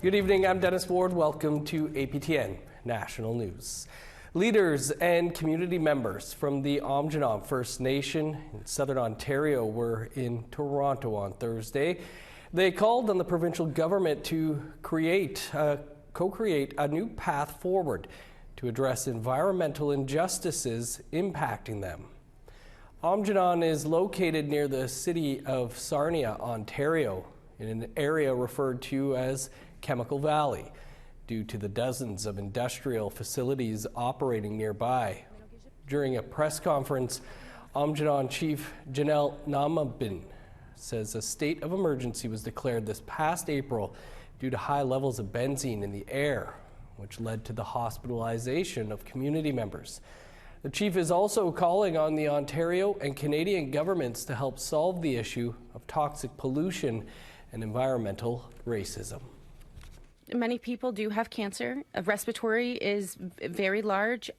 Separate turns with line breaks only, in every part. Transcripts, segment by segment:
Good evening, I'm Dennis Ward. Welcome to APTN National News. Leaders and community members from the Aamjiwnaang First Nation in Southern Ontario were in Toronto on Thursday. They called on the provincial government to co-create a new path forward to address environmental injustices impacting them. Aamjiwnaang is located near the city of Sarnia, Ontario, in an area referred to as Chemical Valley, due to the dozens of industrial facilities operating nearby. During a press conference, Aamjiwnaang Chief Janelle Namabin says a state of emergency was declared this past April due to high levels of benzene in the air, which led to the hospitalization of community members. The chief is also calling on the Ontario and Canadian governments to help solve the issue of toxic pollution and environmental racism.
Many people do have cancer. Respiratory is very large,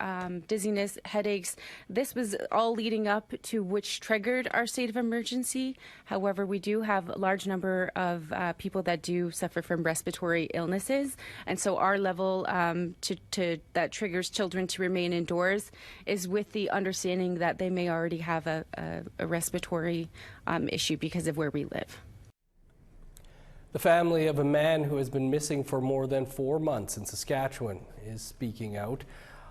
dizziness, headaches. This was all leading up to which triggered our state of emergency. However, we do have a large number of people that do suffer from respiratory illnesses. And so our level that triggers children to remain indoors is with the understanding that they may already have a respiratory issue because of where we live.
The family of a man who has been missing for more than 4 months in Saskatchewan is speaking out,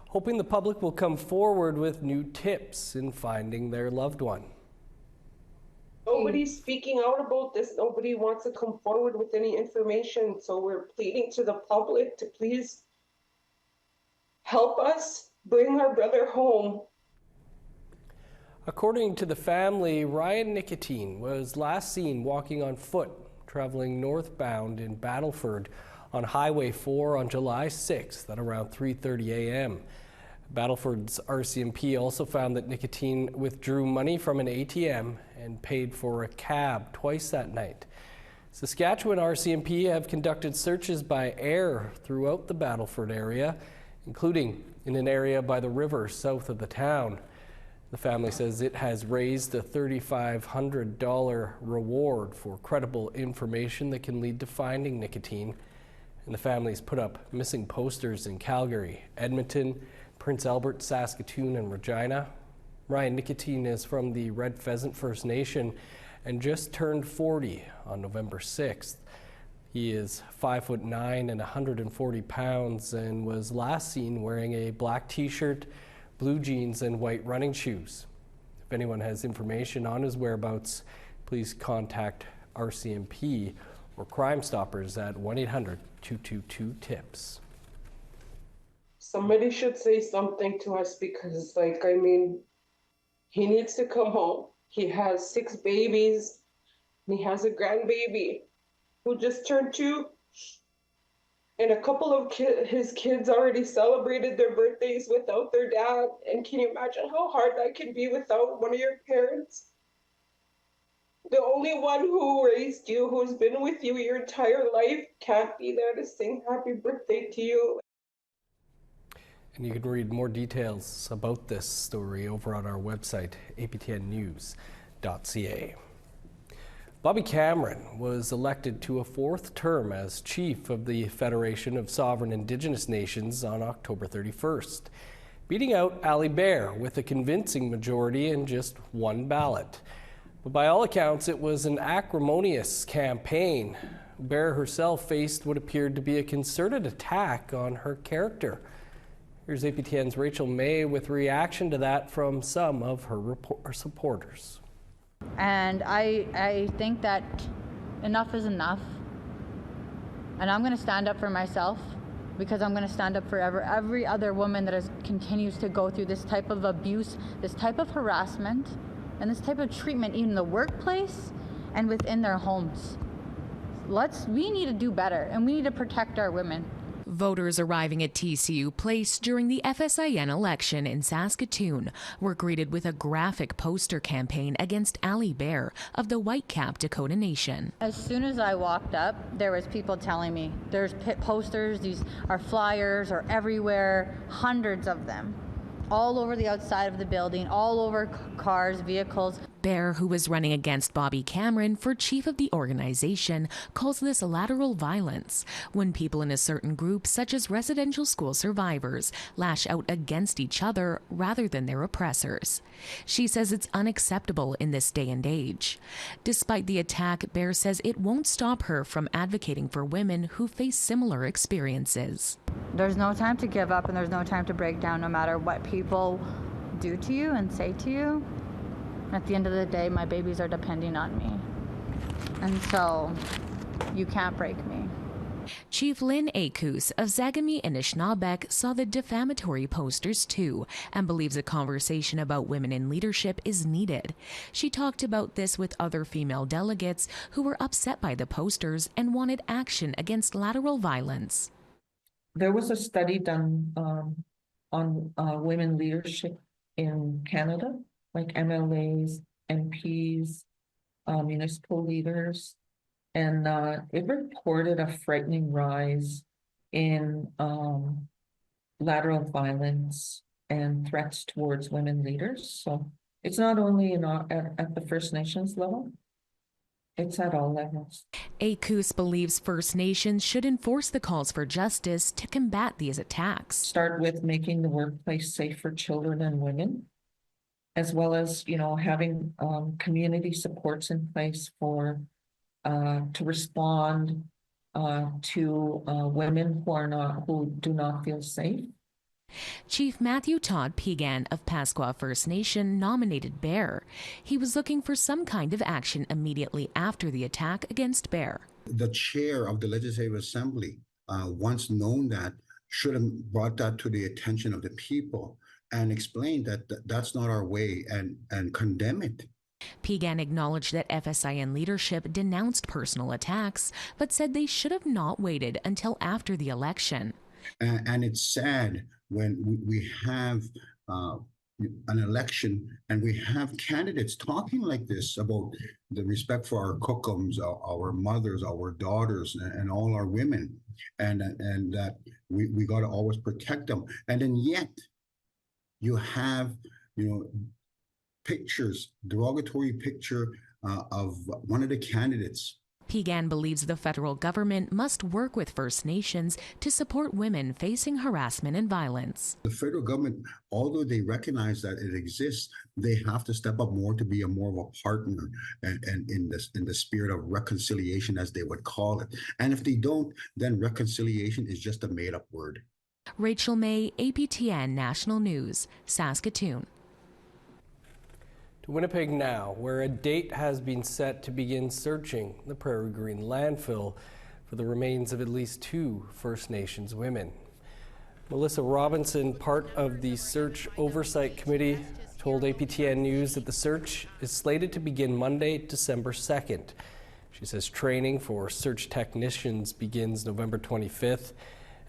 hoping the public will come forward with new tips in finding their loved one.
Nobody's speaking out about this. Nobody wants to come forward with any information. So we're pleading to the public to please help us bring our brother home.
According to the family, Ryan Nicotine was last seen walking on foot, traveling northbound in Battleford on Highway 4 on July 6th at around 3:30 a.m. Battleford's RCMP also found that Nicotine withdrew money from an ATM and paid for a cab twice that night. Saskatchewan RCMP have conducted searches by air throughout the Battleford area, including in an area by the river south of the town. The family says it has raised a $3,500 reward for credible information that can lead to finding Nicotine. And the family's put up missing posters in Calgary, Edmonton, Prince Albert, Saskatoon, and Regina. Ryan Nicotine is from the Red Pheasant First Nation and just turned 40 on November 6th. He is 5'9" and 140 pounds and was last seen wearing a black t-shirt, blue jeans, and white running shoes. If anyone has information on his whereabouts, please contact RCMP or Crime Stoppers at 1-800-222-TIPS.
Somebody should say something to us because, he needs to come home. He has 6 babies, and he has a grandbaby who just turned 2. And a couple of his kids already celebrated their birthdays without their dad. And can you imagine how hard that can be without one of your parents? The only one who raised you, who's been with you your entire life, can't be there to sing happy birthday to you.
And you can read more details about this story over on our website, aptnnews.ca. Bobby Cameron was elected to a 4th term as chief of the Federation of Sovereign Indigenous Nations on October 31st, beating out Aly Bear with a convincing majority in just 1 ballot. But by all accounts, it was an acrimonious campaign. Bear herself faced what appeared to be a concerted attack on her character. Here's APTN's Rachel May with reaction to that from some of her supporters.
And I think that enough is enough. And I'm going to stand up for myself because I'm going to stand up for every other woman that continues to go through this type of abuse, this type of harassment, and this type of treatment in the workplace and within their homes. We need to do better, and we need to protect our women.
Voters arriving at TCU Place during the FSIN election in Saskatoon were greeted with a graphic poster campaign against Aly Bear of the Whitecap Dakota Nation.
As soon as I walked up, there was people telling me, there's posters, these are flyers are everywhere, hundreds of them, all over the outside of the building, all over cars, vehicles.
Bear, who was running against Bobby Cameron for chief of the organization, calls this lateral violence, when people in a certain group, such as residential school survivors, lash out against each other rather than their oppressors. She says it's unacceptable in this day and age. Despite the attack, Bear says it won't stop her from advocating for women who face similar experiences.
There's no time to give up and there's no time to break down, no matter what people do to you and say to you. At the end of the day, my babies are depending on me. And so you can't break me.
Chief Lynn Akus of Zagami Anishinaabe saw the defamatory posters too and believes a conversation about women in leadership is needed. She talked about this with other female delegates who were upset by the posters and wanted action against lateral violence.
There was a study done on women leadership in Canada, like MLAs, MPs, municipal leaders, and it reported a frightening rise in lateral violence and threats towards women leaders. So it's not only at the First Nations level, it's at all levels.
Akus believes First Nations should enforce the calls for justice to combat these attacks.
Start with making the workplace safe for children and women, as well as, having community supports in place for to respond to women who do not feel safe.
Chief Matthew Todd Pegan of Pasqua First Nation nominated Bear. He was looking for some kind of action immediately after the attack against Bear.
The chair of the Legislative Assembly, once known that, should have brought that to the attention of the people and explained that that's not our way and condemn it.
Pegan acknowledged that FSIN leadership denounced personal attacks, but said they should have not waited until after the election.
And it's sad when we have an election and we have candidates talking like this about the respect for our kokums, our mothers, our daughters, and all our women, and that we got to always protect them. And then yet you have, pictures, derogatory picture of one of the candidates.
Pegan believes the federal government must work with First Nations to support women facing harassment and violence.
The federal government, although they recognize that it exists, they have to step up more to be more of a partner and in the spirit of reconciliation, as they would call it. And if they don't, then reconciliation is just a made-up word.
Rachel May, APTN National News, Saskatoon.
To Winnipeg now, where a date has been set to begin searching the Prairie Green landfill for the remains of at least 2 First Nations women. Melissa Robinson, part of the Search Oversight Committee, told APTN News that the search is slated to begin Monday, December 2nd. She says training for search technicians begins November 25th,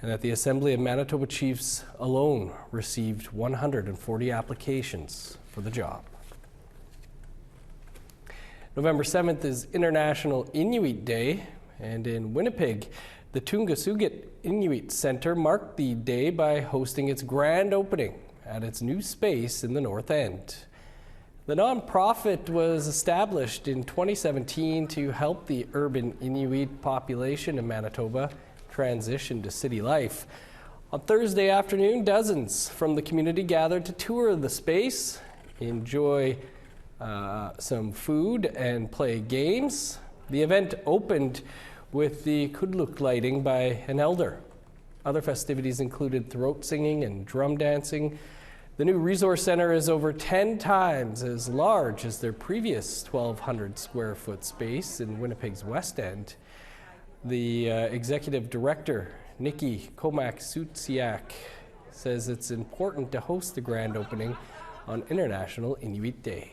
and that the Assembly of Manitoba Chiefs alone received 140 applications for the job. November 7th is International Inuit Day, and in Winnipeg, the Toongassoogat Inuit Centre marked the day by hosting its grand opening at its new space in the North End. The nonprofit was established in 2017 to help the urban Inuit population in Manitoba transition to city life. On Thursday afternoon, dozens from the community gathered to tour the space, enjoy some food and play games. The event opened with the Kudluk lighting by an elder. Other festivities included throat singing and drum dancing. The new resource center is over 10 times as large as their previous 1,200 square foot space in Winnipeg's West End. The executive director, Nikki Komak-Sutsiak, says it's important to host the grand opening on International Inuit Day.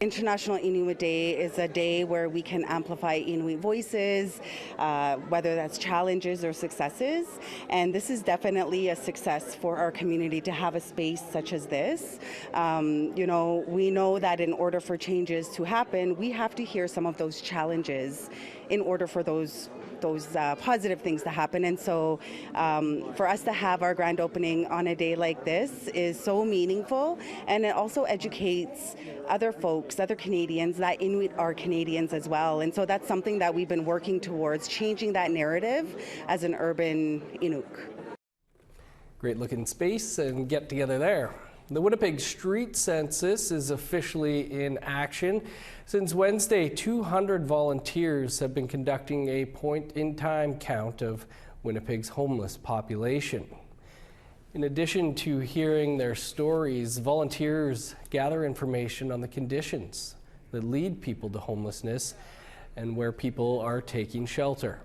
International Inuit Day is a day where we can amplify Inuit voices, whether that's challenges or successes. And this is definitely a success for our community to have a space such as this. We know that in order for changes to happen, we have to hear some of those challenges in order for those those positive things to happen. And so for us to have our grand opening on a day like this is so meaningful, and it also educates other folks, other Canadians, that Inuit are Canadians as well. And so that's something that we've been working towards, changing that narrative as an urban Inuk.
Great looking space and get together there. The Winnipeg Street Census is officially in action. Since Wednesday, 200 volunteers have been conducting a point-in-time count of Winnipeg's homeless population. In addition to hearing their stories, volunteers gather information on the conditions that lead people to homelessness and where people are taking shelter.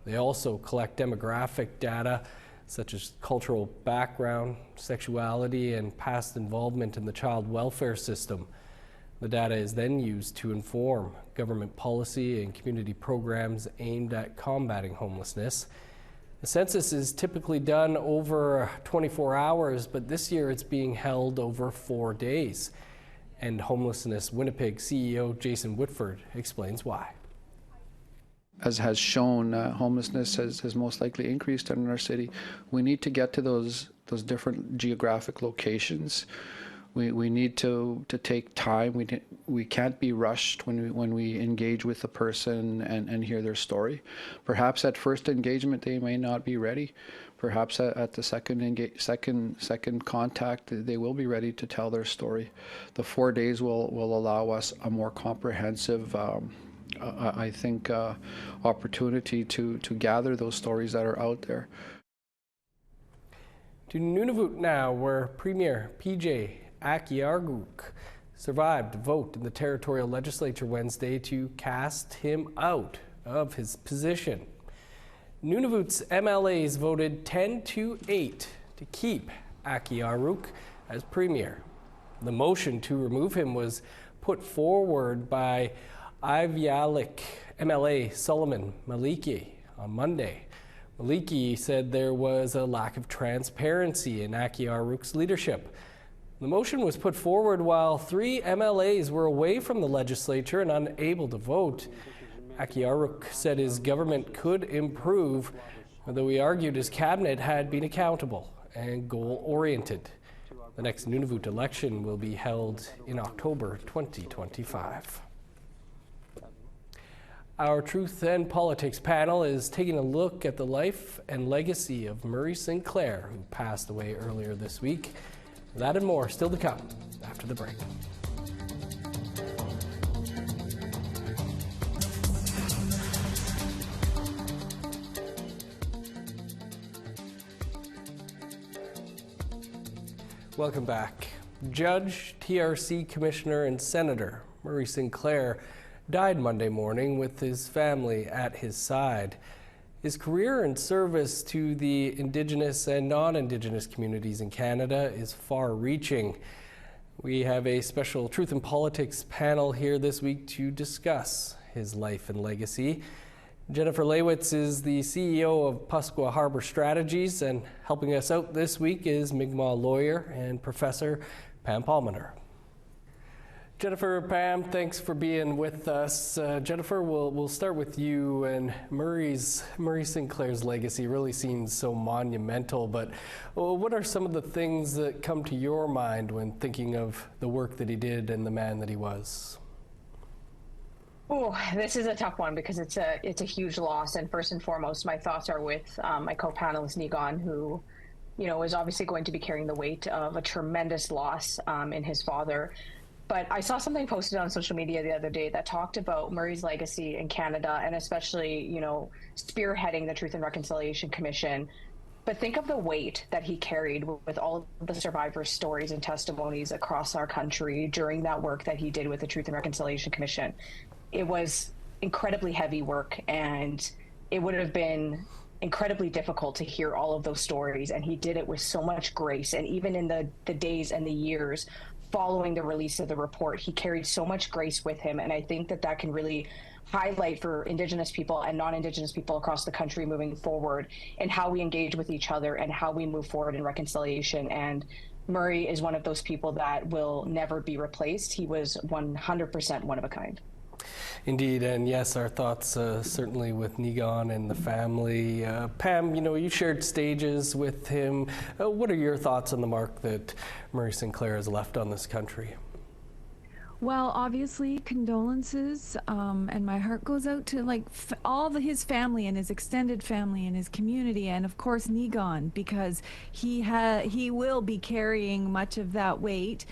They also collect demographic data such as cultural background, sexuality, and past involvement in the child welfare system. The data is then used to inform government policy and community programs aimed at combating homelessness. The census is typically done over 24 hours, but this year it's being held over 4 days. And Homelessness Winnipeg CEO Jason Whitford explains why.
As has shown, homelessness has most likely increased in our city. We need to get to those different geographic locations. We need to take time. We can't be rushed when we engage with the person and hear their story. Perhaps at first engagement they may not be ready. Perhaps at the second contact they will be ready to tell their story. The 4 days will allow us a more comprehensive I think opportunity to gather those stories that are out there.
To Nunavut now, where Premier PJ Aamjiwnaang survived a vote in the territorial legislature Wednesday to cast him out of his position. Nunavut's MLAs voted 10-8 to keep Aamjiwnaang as premier. The motion to remove him was put forward by Aamjiwnaang MLA Solomon Maliki on Monday. Maliki said there was a lack of transparency in Aamjiwnaang's leadership. The motion was put forward while 3 MLAs were away from the legislature and unable to vote. Aamjiwnaang said his government could improve, although he argued his cabinet had been accountable and goal-oriented. The next Nunavut election will be held in October 2025. Our Truth and Politics panel is taking a look at the life and legacy of Murray Sinclair, who passed away earlier this week. That and more still to come after the break. Welcome back. Judge, TRC Commissioner, and Senator Murray Sinclair died Monday morning with his family at his side. His career and service to the Indigenous and non-Indigenous communities in Canada is far-reaching. We have a special Truth and Politics panel here this week to discuss his life and legacy. Jennifer Lewitz is the CEO of Pasqua Harbor Strategies, and helping us out this week is Mi'kmaq lawyer and professor Pam Palmaner. Jennifer, Pam, thanks for being with us. Jennifer, we'll start with you. And Murray Sinclair's legacy really seems so monumental, but what are some of the things that come to your mind when thinking of the work that he did and the man that he was?
Oh, this is a tough one because it's a huge loss. And first and foremost, my thoughts are with my co-panelist Nigon, who, is obviously going to be carrying the weight of a tremendous loss in his father. But I saw something posted on social media the other day that talked about Murray's legacy in Canada, and especially, spearheading the Truth and Reconciliation Commission. But think of the weight that he carried with all of the survivors' stories and testimonies across our country during that work that he did with the Truth and Reconciliation Commission. It was incredibly heavy work, and it would have been incredibly difficult to hear all of those stories. And he did it with so much grace. And even in the days and the years following the release of the report, he carried so much grace with him. And I think that can really highlight for Indigenous people and non-Indigenous people across the country moving forward and how we engage with each other and how we move forward in reconciliation. And Murray is one of those people that will never be replaced. He was 100% one of a kind.
Indeed, and yes, our thoughts certainly with Niigaan and the family. Pam, you shared stages with him. What are your thoughts on the mark that Murray Sinclair has left on this country?
Well, obviously, condolences, and my heart goes out to his family and his extended family and his community, and of course Niigaan, because he will be carrying much of that weight.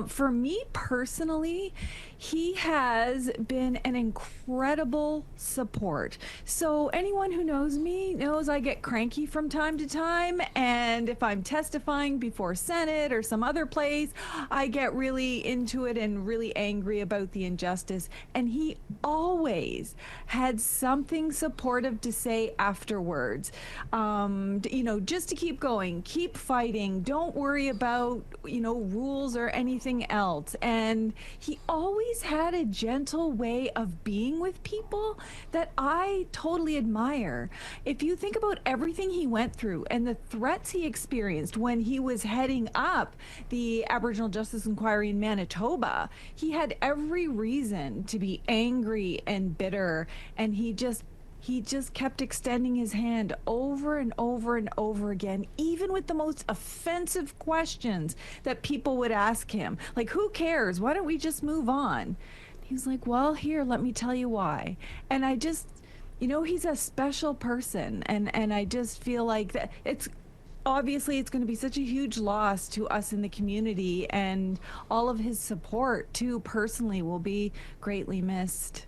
For me personally, he has been an incredible support. So anyone who knows me knows I get cranky from time to time, and if I'm testifying before Senate or some other place, I get really into it and really angry about the injustice. And he always had something supportive to say afterwards. Just to keep going, keep fighting, don't worry about, rules or anything else. And he always had a gentle way of being with people that I totally admire. If you think about everything he went through and the threats he experienced when he was heading up the Aboriginal Justice Inquiry in Manitoba, he had every reason to be angry and bitter, and he just kept extending his hand over and over and over again, even with the most offensive questions that people would ask him. Like, who cares? Why don't we just move on? He's like, well, here, let me tell you why. And I just, he's a special person. And I just feel like that obviously it's going to be such a huge loss to us in the community, and all of his support, too, personally, will be greatly missed.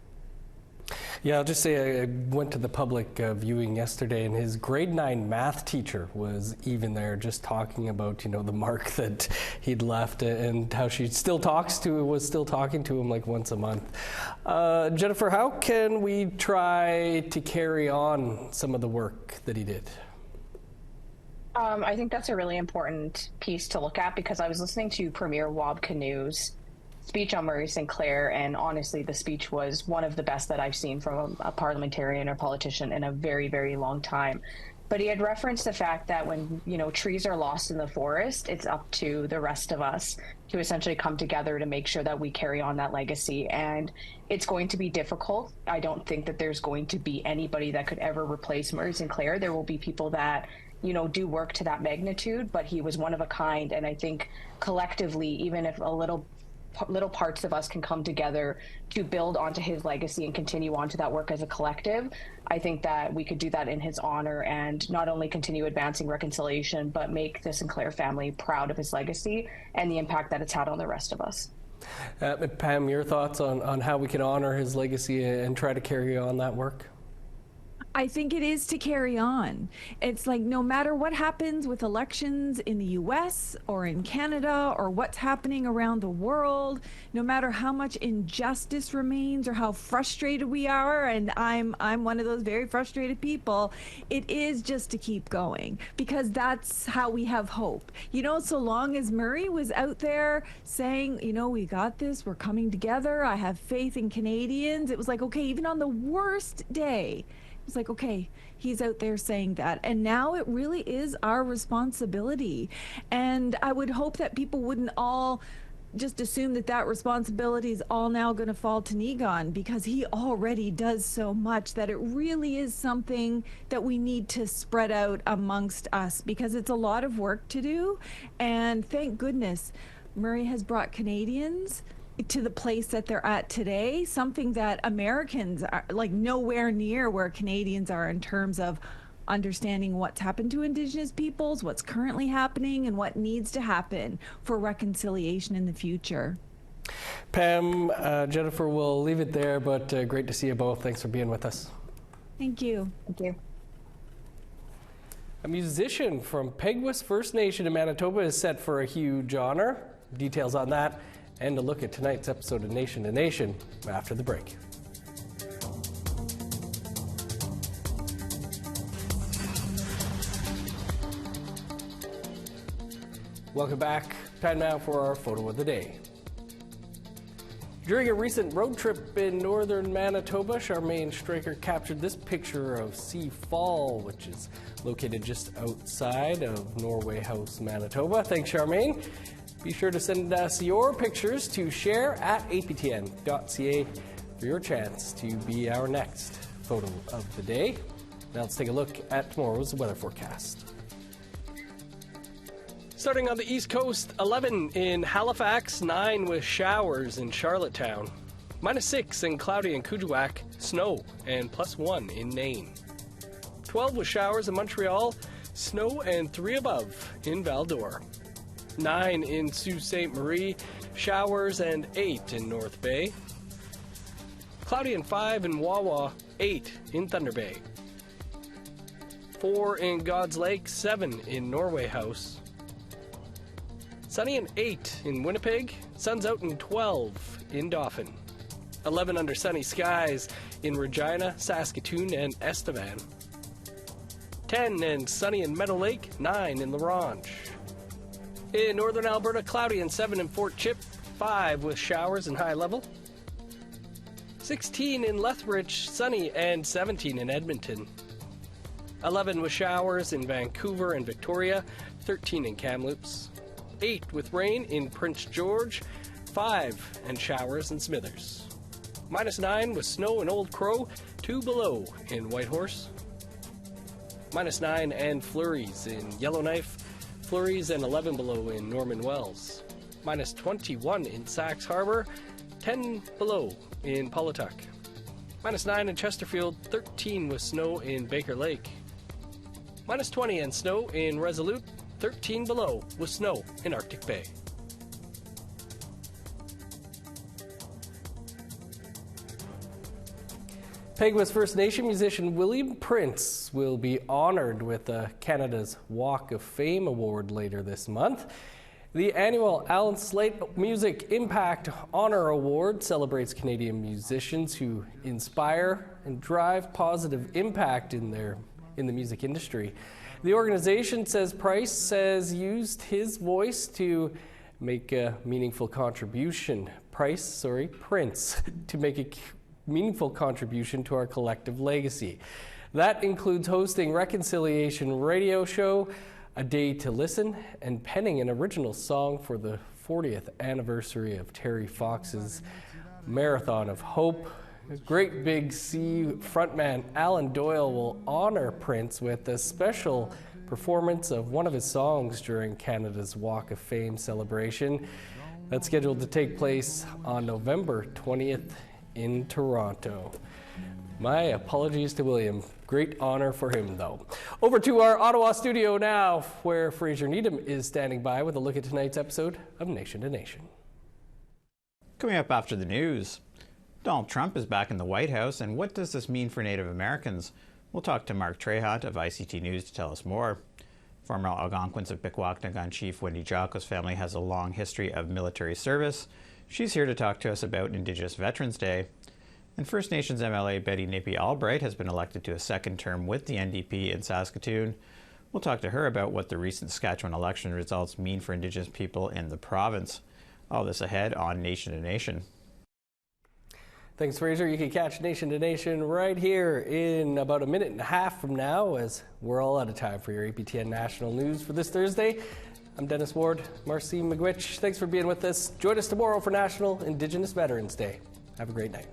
Yeah, I'll just say I went to the public viewing yesterday, and his grade 9 math teacher was even there, just talking about, the mark that he'd left and how she was still talking to him like once a month. Jennifer, how can we try to carry on some of the work that he did?
I think that's a really important piece to look at, because I was listening to Premier Wab Kanu's speech on Murray Sinclair, and honestly, the speech was one of the best that I've seen from a parliamentarian or politician in a very, very long time. But he had referenced the fact that when, trees are lost in the forest, it's up to the rest of us to essentially come together to make sure that we carry on that legacy. And it's going to be difficult. I don't think that there's going to be anybody that could ever replace Murray Sinclair. There will be people that do work to that magnitude, but he was one of a kind. And I think collectively, even if a little parts of us can come together to build onto his legacy and continue on to that work as a collective, I think that we could do that in his honor and not only continue advancing reconciliation, but make the Sinclair family proud of his legacy and the impact that it's had on the rest of us.
Pam, your thoughts on how we can honor his legacy and try to carry on that work?
I think it is to carry on. It's like, no matter what happens with elections in the US or in Canada or what's happening around the world, no matter how much injustice remains or how frustrated we are, and I'm one of those very frustrated people, it is just to keep going, because that's how we have hope. So long as Murray was out there saying, we got this, we're coming together, I have faith in Canadians, it was like, okay, even on the worst day, it's like, okay, he's out there saying that. And now it really is our responsibility. And I would hope that people wouldn't all just assume that responsibility is all now going to fall to Niigaan, because he already does so much that it really is something that we need to spread out amongst us, because it's a lot of work to do. And thank goodness Murray has brought Canadians to the place that they're at today, something that Americans are like nowhere near where Canadians are in terms of understanding what's happened to Indigenous peoples, what's currently happening, and what needs to happen for reconciliation in the future.
Pam, Jennifer, we'll leave it there, but great to see you both. Thanks for being with us.
Thank you.
Thank you.
A musician from Peguis First Nation in Manitoba is set for a huge honor. Details on that and a look at tonight's episode of Nation to Nation after the break. Welcome back. Time now for our photo of the day. During a recent road trip in northern Manitoba, Charmaine Straker captured this picture of Sea Fall, which is located just outside of Norway House, Manitoba. Thanks, Charmaine. Be sure to send us your pictures to share@aptn.ca for your chance to be our next photo of the day. Now let's take a look at tomorrow's weather forecast. Starting on the East Coast, 11 in Halifax, 9 with showers in Charlottetown, -6 and cloudy in Kuujjuaq, snow, and +1 in Nain. 12 with showers in Montreal, snow and 3 above in Val-d'Or. 9 in Sault Ste. Marie, showers and 8 in North Bay. Cloudy and 5 in Wawa, 8 in Thunder Bay. 4 in God's Lake, 7 in Norway House. Sunny and 8 in Winnipeg, sun's out and 12 in Dauphin. 11 under sunny skies in Regina, Saskatoon, and Estevan. 10 and sunny in Meadow Lake, 9 in La Ronge. In northern Alberta, cloudy and 7 in Fort Chip, 5 with showers and high level. 16 in Lethbridge, sunny, and 17 in Edmonton. 11 with showers in Vancouver and Victoria, 13 in Kamloops. 8 with rain in Prince George, 5 and showers in Smithers. -9 with snow in Old Crow, 2 below in Whitehorse. -9 and flurries in Yellowknife, flurries and 11 below in Norman Wells. -21 in Sax Harbor, 10 below in Paulatuck. -9 in Chesterfield, 13 with snow in Baker Lake. -20 and snow in Resolute, 13 below with snow in Arctic Bay. Peguis First Nation musician William Prince will be honoured with Canada's Walk of Fame Award later this month. The annual Alan Slate Music Impact Honour Award celebrates Canadian musicians who inspire and drive positive impact in the music industry. The organization says Prince has used his voice to make a meaningful contribution. Prince to make a meaningful contribution to our collective legacy. That includes hosting Reconciliation Radio Show, A Day to Listen, and penning an original song for the 40th anniversary of Terry Fox's Marathon of Hope. Great Big Sea frontman Alan Doyle will honor Prince with a special performance of one of his songs during Canada's Walk of Fame celebration. That's scheduled to take place on November 20th in Toronto. My apologies to William. Great honor for him, though. Over to our Ottawa studio now, where Fraser Needham is standing by with a look at tonight's episode of Nation to Nation.
Coming up after the news, Donald Trump is back in the White House, and what does this mean for Native Americans? We'll talk to Mark Trehot of ICT News to tell us more. Former Algonquins of Pikwakanagan Chief Wendy Jocko's family has a long history of military service. She's here to talk to us about Indigenous Veterans Day. And First Nations MLA Betty Nippy Albright has been elected to a second term with the NDP in Saskatoon. We'll talk to her about what the recent Saskatchewan election results mean for Indigenous people in the province. All this ahead on Nation to Nation.
Thanks, Fraser. You can catch Nation to Nation right here in about a minute and a half from now, as we're all out of time for your APTN National News for this Thursday. I'm Dennis Ward, Marcy McGuitch. Thanks for being with us. Join us tomorrow for National Indigenous Veterans Day. Have a great night.